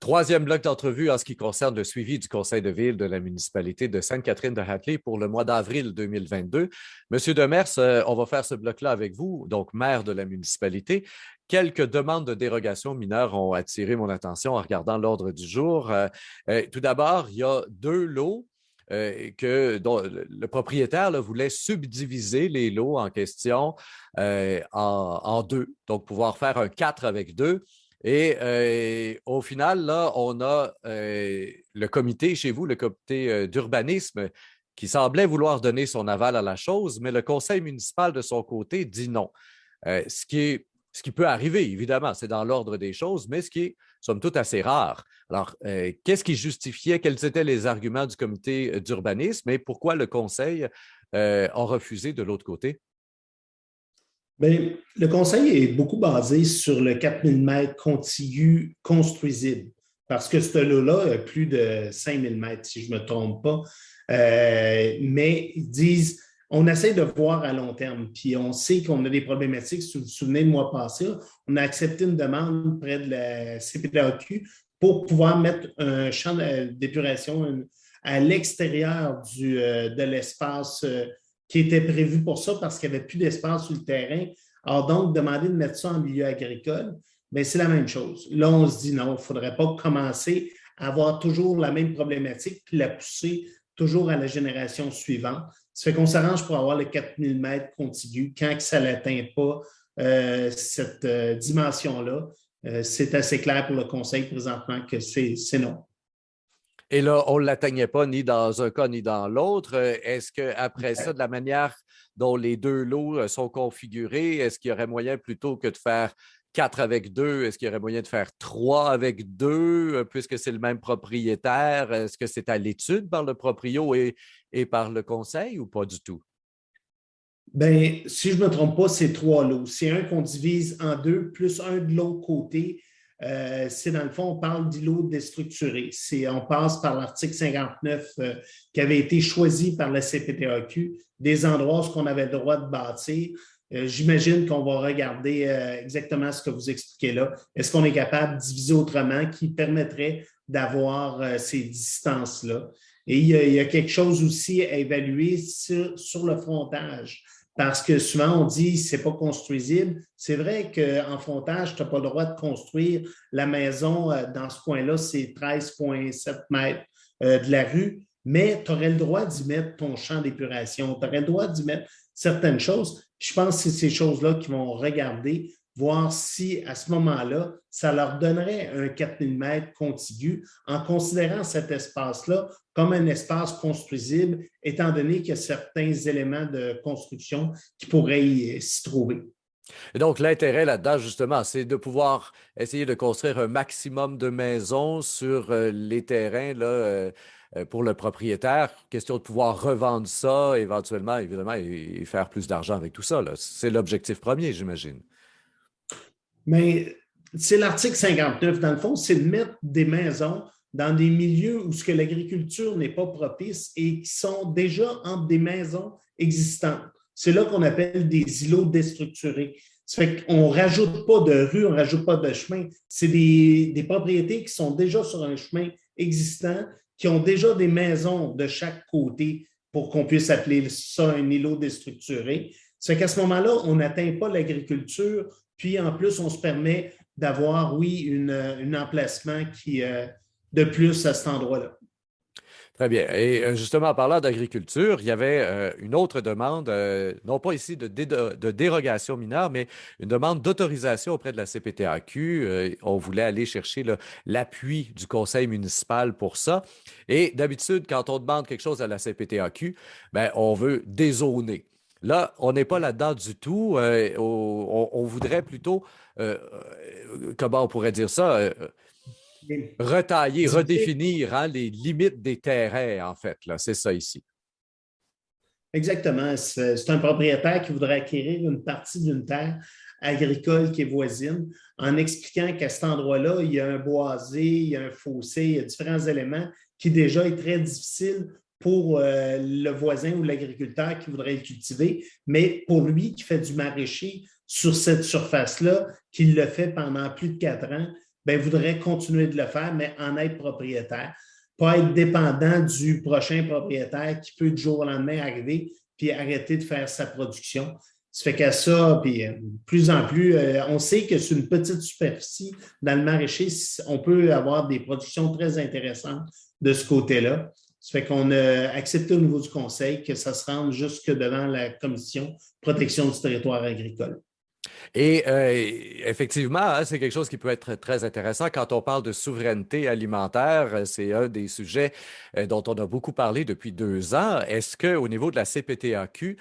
Troisième bloc d'entrevue en ce qui concerne le suivi du conseil de ville de la municipalité de Sainte-Catherine-de-Hatley pour le mois d'avril 2022. Monsieur Demers, on va faire ce bloc-là avec vous, donc maire de la municipalité. Quelques demandes de dérogation mineures ont attiré mon attention en regardant l'ordre du jour. Tout d'abord, il y a deux lots dont le propriétaire là, voulait subdiviser les lots en question en deux, donc pouvoir faire un 4 avec deux. Et au final, là, on a le comité chez vous, le comité d'urbanisme, qui semblait vouloir donner son aval à la chose, mais le conseil municipal, de son côté, dit non. Ce qui peut arriver, évidemment, c'est dans l'ordre des choses, mais ce qui est, somme toute, assez rare. Alors, qu'est-ce qui justifiait, quels étaient les arguments du comité d'urbanisme et pourquoi le conseil a refusé de l'autre côté? Bien, le conseil est beaucoup basé sur le 4000 mètres contigus construisibles, parce que ce lot-là a plus de 5000 mètres, si je ne me trompe pas. Mais ils disent, on essaie de voir à long terme, puis on sait qu'on a des problématiques. Si vous vous souvenez, le mois passé, on a accepté une demande près de la CPTAQ pour pouvoir mettre un champ d'épuration à l'extérieur de l'espace qui était prévu pour ça parce qu'il n'y avait plus d'espace sur le terrain. Alors donc, demander de mettre ça en milieu agricole, bien, c'est la même chose. Là, on se dit non, il ne faudrait pas commencer à avoir toujours la même problématique puis la pousser toujours à la génération suivante. Ça fait qu'on s'arrange pour avoir les 4000 mètres contigus quand ça n'atteint pas cette dimension-là. C'est assez clair pour le conseil présentement que c'est non. Et là, on ne l'atteignait pas ni dans un cas ni dans l'autre. Est-ce qu'après ça, de la manière dont les deux lots sont configurés, est-ce qu'il y aurait moyen plutôt que de faire 4 avec 2, est-ce qu'il y aurait moyen de faire 3 avec 2, puisque c'est le même propriétaire? Est-ce que c'est à l'étude par le proprio et par le conseil ou pas du tout? Bien, si je ne me trompe pas, c'est 3 lots. C'est un qu'on divise en deux, plus un de l'autre côté. C'est dans le fond, on parle d'îlots déstructurés. On passe par l'article 59 qui avait été choisi par la CPTAQ, des endroits où on avait le droit de bâtir. J'imagine qu'on va regarder exactement ce que vous expliquez là. Est-ce qu'on est capable de diviser autrement qui permettrait d'avoir ces distances-là? Et il y a quelque chose aussi à évaluer sur le frontage. Parce que souvent, on dit que ce n'est pas construisible. C'est vrai qu'en frontage, tu n'as pas le droit de construire la maison dans ce coin-là, c'est 13,7 mètres de la rue, mais tu aurais le droit d'y mettre ton champ d'épuration, tu aurais le droit d'y mettre certaines choses. Je pense que c'est ces choses-là qu'ils vont regarder, voir si à ce moment-là, ça leur donnerait un 4000 mètres contigu en considérant cet espace-là comme un espace construisible, étant donné qu'il y a certains éléments de construction qui pourraient s'y trouver. Et donc, l'intérêt là-dedans, justement, c'est de pouvoir essayer de construire un maximum de maisons sur les terrains là, pour le propriétaire. Question de pouvoir revendre ça éventuellement, évidemment, et faire plus d'argent avec tout ça. C'est l'objectif premier, j'imagine. Mais c'est l'article 59, dans le fond, c'est de mettre des maisons dans des milieux où ce que l'agriculture n'est pas propice et qui sont déjà entre des maisons existantes. C'est là qu'on appelle des îlots déstructurés. Ça fait qu'on ne rajoute pas de rue, on ne rajoute pas de chemin. C'est des propriétés qui sont déjà sur un chemin existant, qui ont déjà des maisons de chaque côté pour qu'on puisse appeler ça un îlot déstructuré. Ça fait qu'à ce moment-là, on n'atteint pas l'agriculture, puis en plus, on se permet d'avoir, oui, un emplacement qui de plus à cet endroit-là. Très bien. Et justement, en parlant d'agriculture, il y avait une autre demande, non pas ici de dérogation mineure, mais une demande d'autorisation auprès de la CPTAQ. On voulait aller chercher l'appui du conseil municipal pour ça. Et d'habitude, quand on demande quelque chose à la CPTAQ, ben, on veut dézoner. Là, on n'est pas là-dedans du tout. On voudrait plutôt, comment on pourrait dire ça, retailler, redéfinir hein, les limites des terrains, en fait. Là, c'est ça ici. Exactement. C'est un propriétaire qui voudrait acquérir une partie d'une terre agricole qui est voisine en expliquant qu'à cet endroit-là, il y a un boisé, il y a un fossé, il y a différents éléments qui déjà est très difficile pour le voisin ou l'agriculteur qui voudrait le cultiver, mais pour lui qui fait du maraîcher sur cette surface-là, qui le fait pendant plus de 4 ans, ben, voudraient continuer de le faire, mais en être propriétaire, pas être dépendant du prochain propriétaire qui peut du jour au lendemain arriver puis arrêter de faire sa production. Ça fait qu'à ça, puis plus en plus, on sait que sur une petite superficie dans le maraîcher, on peut avoir des productions très intéressantes de ce côté-là. Ça fait qu'on a accepté au niveau du conseil que ça se rende jusque devant la commission protection du territoire agricole. Et effectivement, hein, c'est quelque chose qui peut être très intéressant quand on parle de souveraineté alimentaire. C'est un des sujets dont on a beaucoup parlé depuis 2 ans. Est-ce qu'au niveau de la CPTAQ,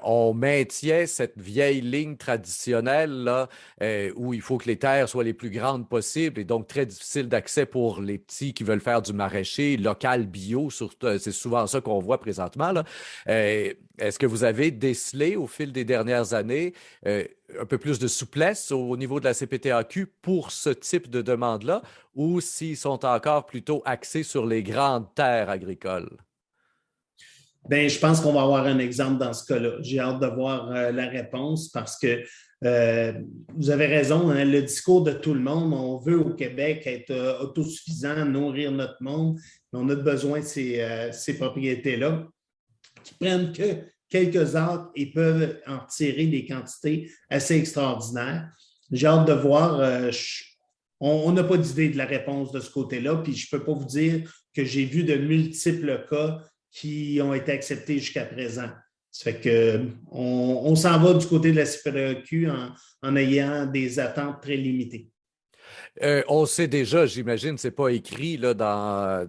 on maintient cette vieille ligne traditionnelle là, où il faut que les terres soient les plus grandes possibles et donc très difficile d'accès pour les petits qui veulent faire du maraîcher local bio, surtout, c'est souvent ça qu'on voit présentement, là. Est-ce que vous avez décelé au fil des dernières années un peu plus de souplesse au niveau de la CPTAQ pour ce type de demande-là, ou s'ils sont encore plutôt axés sur les grandes terres agricoles? Bien, je pense qu'on va avoir un exemple dans ce cas-là. J'ai hâte de voir la réponse parce que euh, vous avez raison, hein, le discours de tout le monde, on veut au Québec être autosuffisant, nourrir notre monde, mais on a besoin de ces propriétés-là qui prennent que quelques acres et peuvent en tirer des quantités assez extraordinaires. J'ai hâte de voir. On n'a pas d'idée de la réponse de ce côté-là, puis je ne peux pas vous dire que j'ai vu de multiples cas qui ont été acceptés jusqu'à présent. Ça fait qu'on s'en va du côté de la CPQ en ayant des attentes très limitées. On sait déjà, j'imagine, c'est pas écrit là, dans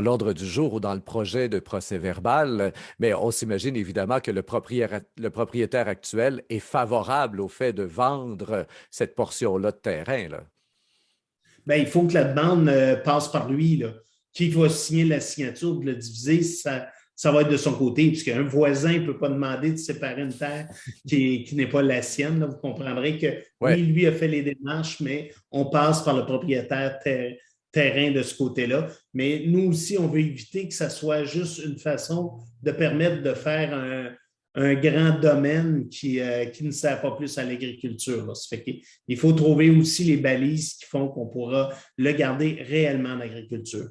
l'ordre du jour ou dans le projet de procès-verbal, mais on s'imagine évidemment que le propriétaire actuel est favorable au fait de vendre cette portion-là de terrain, là. Bien, il faut que la demande passe par lui, là. Qui va signer la signature, de le diviser, ça va être de son côté, puisqu'un voisin ne peut pas demander de séparer une terre qui n'est pas la sienne. Là. Vous comprendrez que oui, Ouais. lui a fait les démarches, mais on passe par le propriétaire terrain de ce côté-là. Mais nous aussi, on veut éviter que ça soit juste une façon de permettre de faire un grand domaine qui ne sert pas plus à l'agriculture. Là. Ça fait qu'il faut trouver aussi les balises qui font qu'on pourra le garder réellement en agriculture.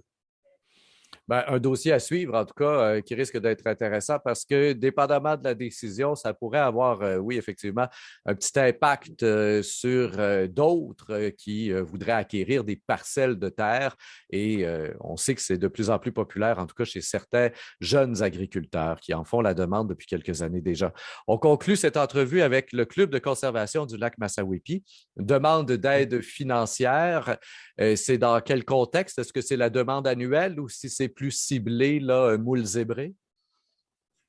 Ben, un dossier à suivre, en tout cas, qui risque d'être intéressant parce que, dépendamment de la décision, ça pourrait avoir, oui, effectivement, un petit impact sur d'autres qui voudraient acquérir des parcelles de terre. Et on sait que c'est de plus en plus populaire, en tout cas chez certains jeunes agriculteurs qui en font la demande depuis quelques années déjà. On conclut cette entrevue avec le Club de conservation du lac Massawippi. Demande d'aide financière. C'est dans quel contexte? Est-ce que c'est la demande annuelle ou si c'est plus ciblé, là, un moule zébré?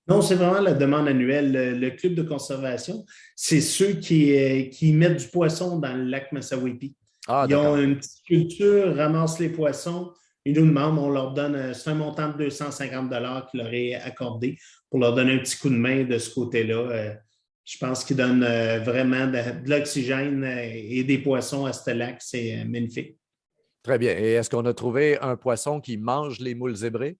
Non, c'est vraiment la demande annuelle. Le club de conservation, c'est ceux qui mettent du poisson dans le lac Massawippi. Ah, Ils ont d'accord. une petite culture, ramassent les poissons, ils nous demandent, on leur donne, c'est un montant de 250 qui leur est accordé pour leur donner un petit coup de main de ce côté-là. Je pense qu'ils donnent vraiment de l'oxygène et des poissons à ce lac. C'est magnifique. Très bien. Et est-ce qu'on a trouvé un poisson qui mange les moules zébrés?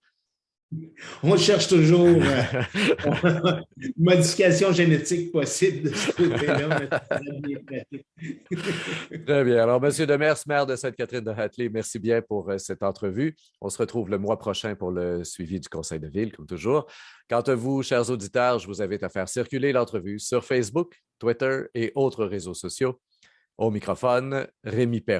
On cherche toujours une modification génétique possible de ce côté-là, mais ça serait bien pratique. Très bien. Alors, Monsieur Demers, maire de Sainte-Catherine de Hatley, merci bien pour cette entrevue. On se retrouve le mois prochain pour le suivi du Conseil de ville, comme toujours. Quant à vous, chers auditeurs, je vous invite à faire circuler l'entrevue sur Facebook, Twitter et autres réseaux sociaux. Au microphone, Rémi Perron.